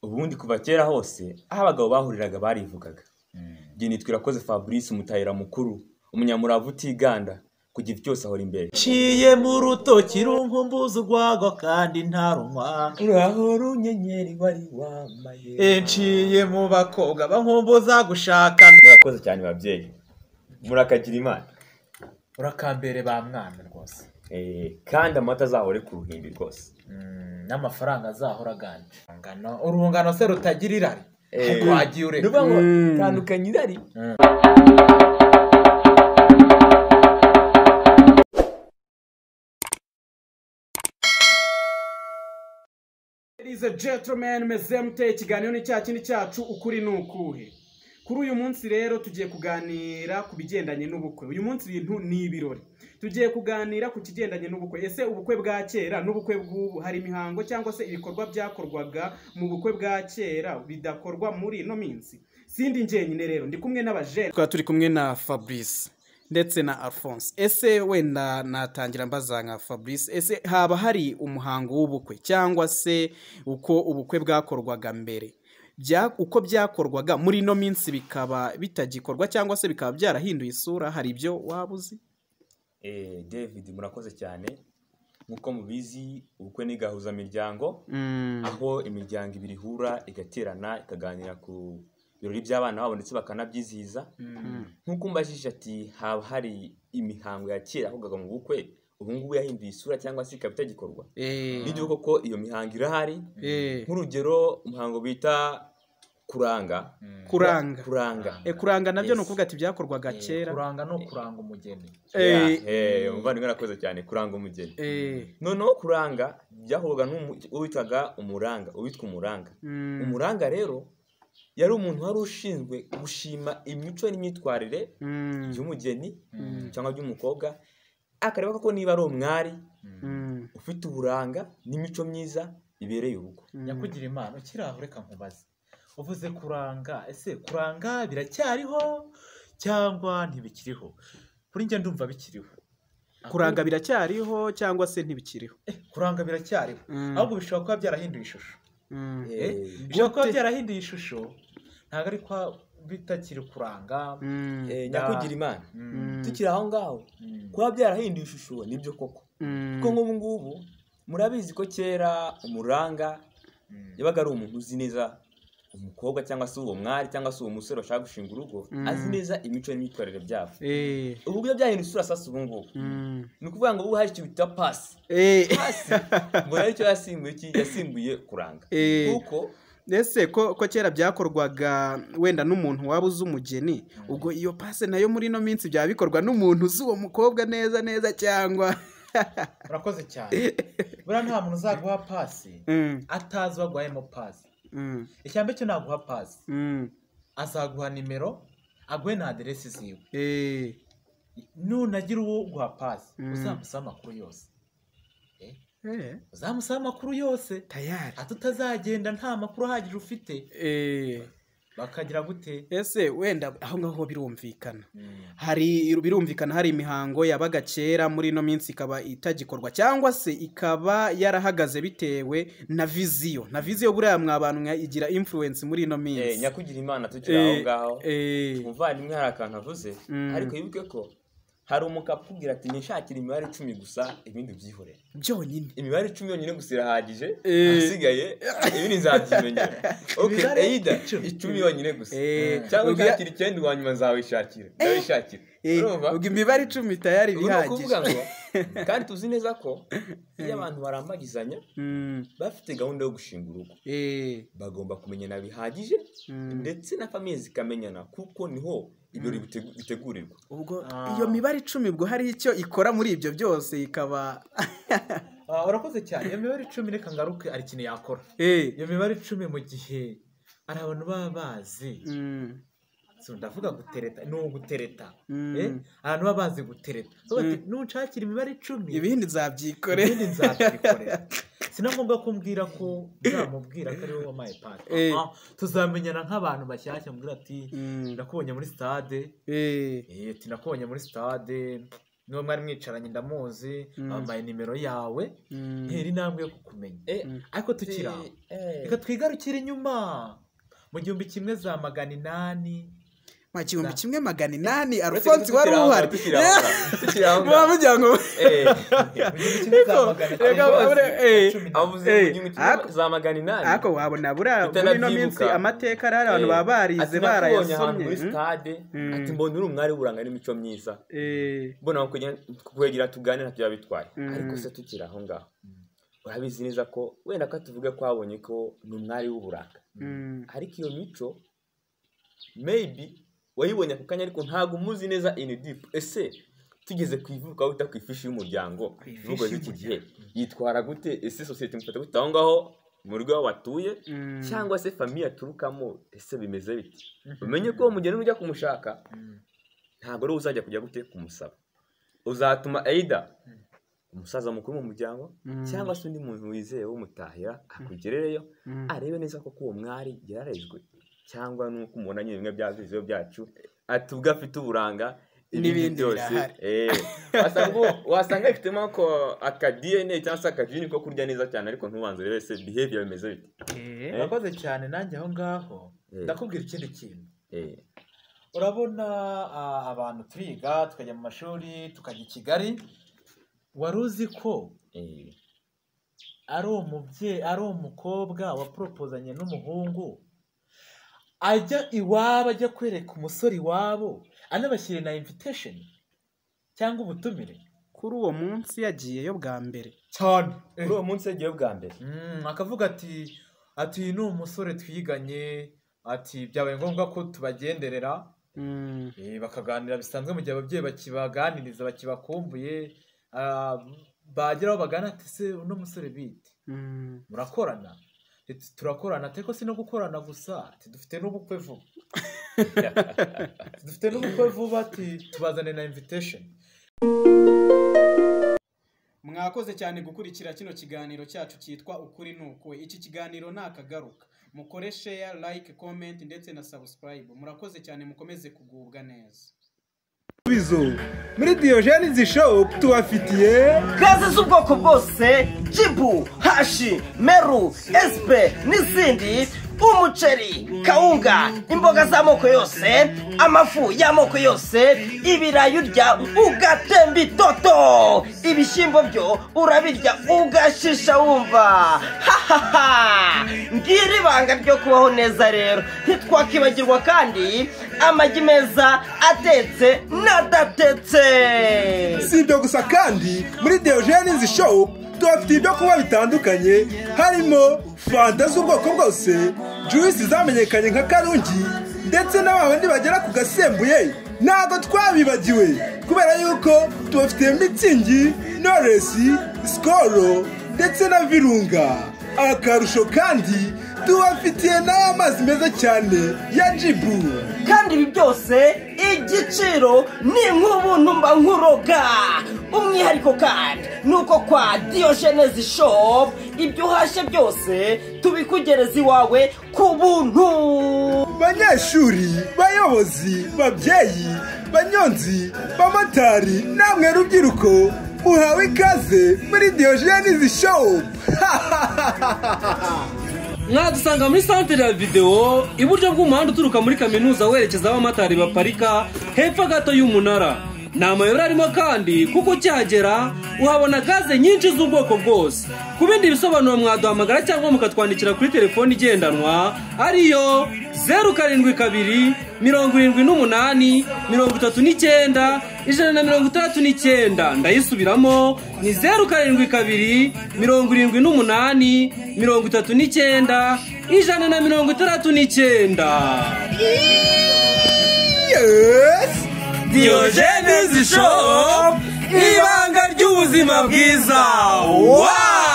ubundi kuva kera hose aho abagabo bahuriraga barivugaga. Njye nitwa Irakoze Fabrice umutahira mukuru, umunyamurava utiganda, kugira cyose ahora imbere. Ciye mu rutoki runkumbuza urwagwa kandi ntarunywa, urahora unyenyeri wari wambaye. Ciye mu bakobwa bankumbuza gushaka. Murakoze cyane babyeyi, murakagira Imana. Urakambere ba mwana rwose. Kandi amata azahore ku ruhimbi rwose. N'amafaranga azahora ganje. Urungano se rutagira irari. Wagiye ureka. Nuvuga ngo tandukanye irari. Ladies and gentlemen, meze mute ikiganiro ni cya kindi cyacu ukuri nukuhe. Kuri uyu munsi rero tugiye kuganira ku bigendanye n'ubukwe. Uyu munsi ibintu ni ibirori. Tugiye kuganira ku kigendanye n'ubukwe. Ese ubukwe bwa kera n'ubukwe bw'ubu hari imihango cyangwa se ibikorwa byakorwaga mu bukwe bwa kera bidakorwa muri ino minsi? Sindi njyenyine rero ndi kumwe n'abajene. Tukaba turi kumwe na Fabrice ndetse na Alphonse. Ese wenda natangira mbaza nka Fabrice, ese haba hari umuhango w'ubukwe cyangwa se uko ubukwe bwakorwaga mbere? Uko byakorwaga muri ino minsi bikaba bitagikorwa cyangwa se bikaba byarahinduye isura, hari ibyo wabuzi? David murakoze cyane. Nkuko mubizi ubukwe ni gahuzamiryango, aho imiryango ibiri ihura igaterana ikaganira ku birori by'abana babo ndetse bakanabyizihiza. Nkuko mbajije ati haba hari imihango ya kera avugaga mu bukwe, ubu ngubu yahinduye isura cyangwa se ikaba itagikorwa? Nibyo koko iyo mihango irahari. Nk'urugero umuhango bita kuranga. Kuranga nabyo nukuvuga ati byakorwaga kera. Kuranga no kuranga umugeni. Umuvandimwe arakoze cyane, kuranga umugeni. Noneho kuranga byakorwaga n'uwitwaga umuranga, uwitwa umuranga. Umuranga rero yari umuntu wari ushinzwe gushima imico n'imyitwarire y'umugeni cyangwa by'umukobwa, akareba ko niba ari umwari ufite uburanga n'imico myiza ibereye urugo. Nyakugira Imana ukiraho reka nkubaze, uvuze kuranga, ese kuranga biracyariho cyangwa ntibikiriho? Kuri njye ndumva bikiriho. Kuranga biracyariho cyangwa se ntibikiriho? Kuranga biracyariho, ahubwo bishobora kuba byarahinduye ishusho. Bishobora kuba byarahinduye ishusho, ntabwo ari kwa bitakiri kuranga. Nyakugira Imana tukiri aho ngaho, kuba byarahinduye ishusho nibyo koko. Kuko nk'ubu ngubu murabizi ko kera umuranga yabaga ari umuntu uzi neza umukobwa cyangwa se uwo mwari cyangwa se uwo musore bashaka gushinga urugo, azi neza imico n'imyitwarire byabo. Ubu byo byahinduye isura sasa ubu ngubu. Ni ukuvuga ngo ubu hari icyo bita pasi. Pasi mbona aricyo yasimbuye kuranga. Kuko ese ko kera byakorwaga wenda n'umuntu waba uzi umugeni, ubwo iyo pase nayo muri ino minsi byaba bikorwa n'umuntu uzi uwo mukobwa neza neza cyangwa? Urakoze cyane. Buriya nta muntu uzaguha pasi atazi wagwayemo pasi. Icyambere cyo naguha pasi, azaguha nimero, aguhe na aderesi ziwe. Nunagira uwo guha pasi uzamusaba amakuru yose. Uzamusaba amakuru yose tayari, atutazagenda nta makuru ahagije ufite. Bakagira gute? Ese wenda aho ngaho birumvikana. Birumvikana hari imihango yabaga kera muri ino minsi ikaba itagikorwa cyangwa se ikaba yarahagaze bitewe na viziyo. Na viziyo buriya mwabantu igira influence muri ino minsi. Nyakugira Imana tukiri aho ngaho, umuvandimwe hari akantu avuze, ariko yibuke ko hari umukapa ukubwira ati nishakira imibare 10 gusa ibindi byihorera. Byonyine imibare 10 yonyine gusa irahagije, asigaye ibindi nzabyimenyera. Okay, Eida 10 yonyine gusa. Cyangwa ukakira 9 wanyuma nzawishakira. Ubwo imibare 10 tayari bihagije. Kandi tuzi neza ko iyo abantu barambagizanya bafite gahunda yo gushinga urugo, bagomba kumenyana bihagije ndetse na famille zikamenyana, kuko niho ibirori bitegurirwa. Ubwo iyo mibare 10 ubwo hari icyo ikora muri ibyo byose ikaba urakoze cyane. Iyo mibare 10 reka ngaruke ari kintu yakora. Iyo mibare 10 mu gihe ari abantu baba bazi, ndavuga gutereta, no gutereta. Abantu baba bazi gutereta. Nunshakira imibare 10 ibindi nzabyikorera. Sinagomba kumbwira ko nzamubwira ko ari wowe wamaye pati. Tuzamenyana nk'abantu bashyashya, mbwira ati nakubonye muri stade. Ati nakubonye muri stade niba mwari mwicaranye ndamuzi wambaye nimero yawe ntera intambwe yo kukumenya ariko tukiri aho reka twigarukire inyuma mu 1800 mu 1800 Alphonse wari uhari mubavuga ngo za magana inani ariko wabona buriya muri ino minsi amateka ari abantu baba barize barayasomye muri stade ati mbona uri umwari w'uburanga n'imico myiza mbona kwegera tuganira ntacyo bitwaye ariko se tukiri aho ngaho urabizi neza ko wenda ko tuvuge ko wabonye ko ni umwari w'uburanga ariko iyo mico maybe wayibonye ako kanya ariko ntabwo umuzi neza in deep. Ese tugeze kwivuka uta kwifishi y'umuryango vugo z'iki gihe yitwara gute? Ese society mufata gute aho ngaho mu rugo watuye cyangwa se famille aturukamo? Ese bimeze biti? Umenye ko umugeni ujya kumushaka ntabwo ari uzajya kujya gute kumusaba, uzatuma either umusaza mukuru mu muryango cyangwa se undi muntu wizeye w'umutahira akugerereyo arebe neza ko uwo mwari yararezwe cyangwa nuko umuntu nyine bimwe byaviziyo byacu atubwa afite uburanga n'ibindi byose wasanga ifitemo ko aka DNA cyangwa se akajini ko kurya neza cyane ariko ntubanze rero se behavior bimeze bite. Urakoze cyane nanjye aho ngaho ndakubwira ikindi kintu. Urabona abantu turiga tukajya mu mashuri tukajya i Kigali, wari uzi ko ari umubyeyi ari umukobwa waproposanye n'umuhungu ajya iwabo ajya kwereka umusore iwabo anabashyire na invitation cyangwa ubutumire kuri uwo munsi yagiyeyo bwa mbere cyane. Kuri uwo munsi yagiyeyo bwa mbere akavuga ati ni umusore twiganye, ati byabaye ngombwa ko tubagenderera bakaganira bisanzwe mu gihe ababyeyi bakibaganiriza bakibakumbuye, bageraho bagana ati se uno musore bite murakorana? Turakorana ariko si no gukorana gusa, dufite n'ubukwe vuba dufite n'ubukwe vuba, ati tubazane na invitation. Mwakoze cyane gukurikira kino kiganiro cyacu cyitwa ukuri nuko. Iki kiganiro nakagaruka mukore share, like, comment ndetse na subscribe. Murakoze cyane, mukomeze kugubwa neza. Bizo muri Diogenes Shop tubafitiye gaze z'ubwoko bwose, jibu, hashi, meru, espe n'izindi, umuceri, kawunga, imboga z'amoko yose, amafu y'amoko yose, ibirayi urya ugatemba itoto, ibishyimbo byo urabirya ugashisha wumva. Ngiri ibanga ryo kubaho neza rero. Ntitwakibagirwa kandi amagi meza atetse n'adatetse. Si ibyo gusa kandi muri Diogenes Shop tubafitiye ibyo kunywa bitandukanye, harimo fanta z'ubwoko bwose, juice zamenyekanye nka Karungi ndetse n'abandi bagera ku gasembuye ntabwo twabibagiwe kubera yuko tubafitiye Mitsingi, Knowless, Skol ndetse na Virunga. Akarusho kandi tubafitiye n'amazi meza cyane ya Jibu. Kandi ibi byose igiciro ni nk'ubuntu mba nkuroga. Umwihariko kandi nuko kwa Diogenes Shop ibyo uhashye byose tubikugereza iwawe ku buntu. Banyeshuri, bayobozi, babyeyi, banyonzi, bamotari, namwe rubyiruko muhawe ikaze muri Diogenes Shop. Mwadusanga muri centre ya video iburyo bw'umuhanda uturuka muri kaminuza werekeza abamotari baparika hepfo gato y'umunara. Ni amayobera arimo kandi kuko ukihagera uhabona gaze nyinshi z'ubwoko bwose. Ku bindi bisobanuro mwaduhamagara cyangwa mukatwandikira kuri telefoni igendanwa ariyo 072 78 39 169. Ndayisubiramo ni 072 78 39 169. Yes! Diogenes Shop, ibanga ry'ubuzima bwiza. Wow!